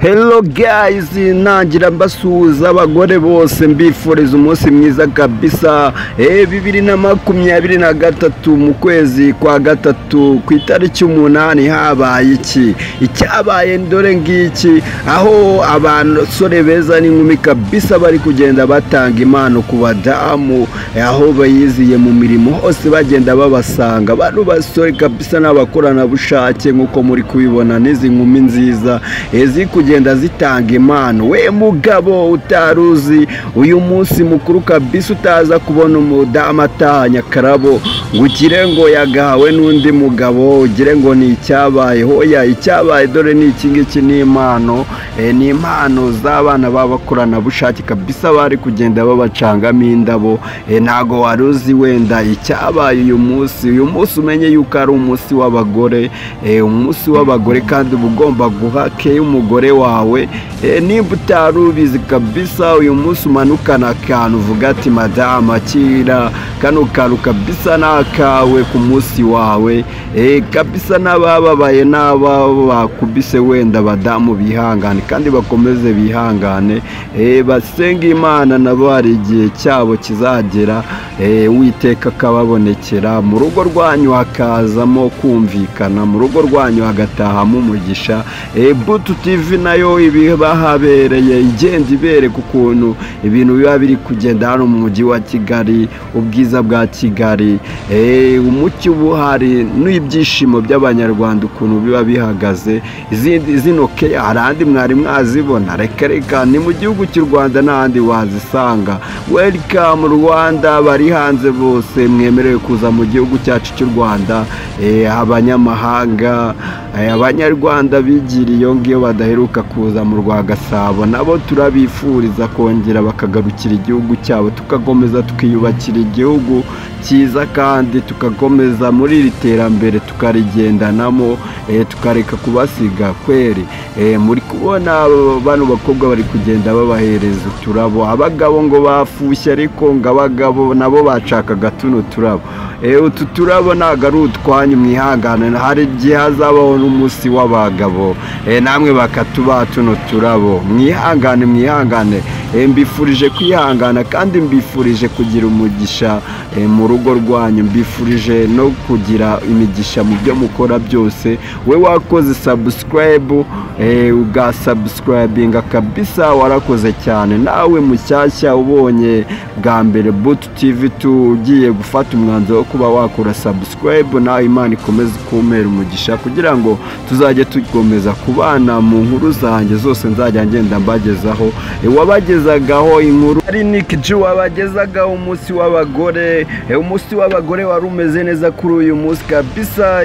Hello guys, nangira mbasuhuza abagore bose mbifuriza umunsi mwiza kabisa. 2023 mu kwezi kwa gatatu ku itariki 8 habaye iki? Icyabaye ndore ngiki, aho abasore beza n'inkumi kabisa bari kugenda batanga impano ku badamu, aho bayiziye mu mirimo hose bagenda babasanga. Bano basore kabisa n'abakorana bushake nkuko muri kubibona n'izi nkumi nziza kugenda zitanga impano. We mugabo utaruzi uyu munsi mukuru kabisa, utaza kubona umudamu atahanya karabo ngugire ngo yagawe n'undi mugabo ugire ngo ni icyabaye. Hoya, icyabaye dore ni iki ngiki, ni impano. Ni impano z'abana babakorana bushake kabisa bari kugenda babacangamo indabo. Ntago waruzi wenda icyabaye uyu munsi umenye yuko ari umunsi w'abagore. Umunsi w'abagore kandi ugomba guha ke umugore wawe. Nimba utarubizi kabisa, uyu munsi umanukana akantu uvuga ati madama akira kano kantu kabisa nakawe ku munsi wawe. Kabisa n'abababaye bakubise wenda badamu bihangane kandi bakomeze bihangane, basenga Imana nabo hari igihe cyabo kizagera, Uwiteka akababonekera, mu rugo rwanyu hakazamo kumvikana, mu rugo rwanyu hagatahamo umugisha. Butu TV nayo ibibahabereye igenda ibereka ukuntu ibintu biba biri kugenda hano mu mujyi wa Kigali, ubwiza bwa Kigali, umucyo ubuhari n'ibyishimo by'abanyarwanda ukuntu biba bihagaze. Zino ke harandi mwari mwazibona, reka ni mu gihugu cy'u Rwanda n'ahandi wazisanga. Welcome Rwanda, bari hanze bose mwemerewe kuza mu gihugu cyacu cy'u Rwanda. Abanyamahanga, abanyarwanda bigiriye iyo ngiyo badaheruka kuza mu Rwagasabo, nabo turabifuriza kongera bakagarukira igihugu cyabo, tukakomeza tukiyubakira igihugu cyiza kandi tukakomeza muri iri terambere tukarigendanamo, tukareka kubasiga kweri. Muri kubona bano bakobwa bari kugenda babahereza uturabo. Abagabo ngo bafushye, ariko ngo abagabo nabo bacakaga tuno turabo. Utu turabo ntago ari utwanyu, mwihangane, hari igihe hazabaho n'umunsi w'abagabo, namwe bakatuba tuno turabo. Mwihangane, mbifurije kwihangana kandi mbifurije kugira umugisha mu rugo rwanyu, mbifurije no kugira imigisha mu byo mukora byose. We wakoze subscribe, ugasubscribinga kabisa, warakoze cyane. Nawe mushyashya ubonye bwa mbere Butu TV tugiye gufata umwanzuro wo kuba wakora subscribe, nawe Imana ikomeze kumera umugisha kugira ngo tuzajye tukomeza kubana mu nkuru zanjye zose nzajya ngenda mbagezaho. Wabagezagaho inkuru ari Nick G, wabagezagaho umunsi w'abagore. Umunsi w'abagore wari umeze neza kuri uyu munsi kabisa.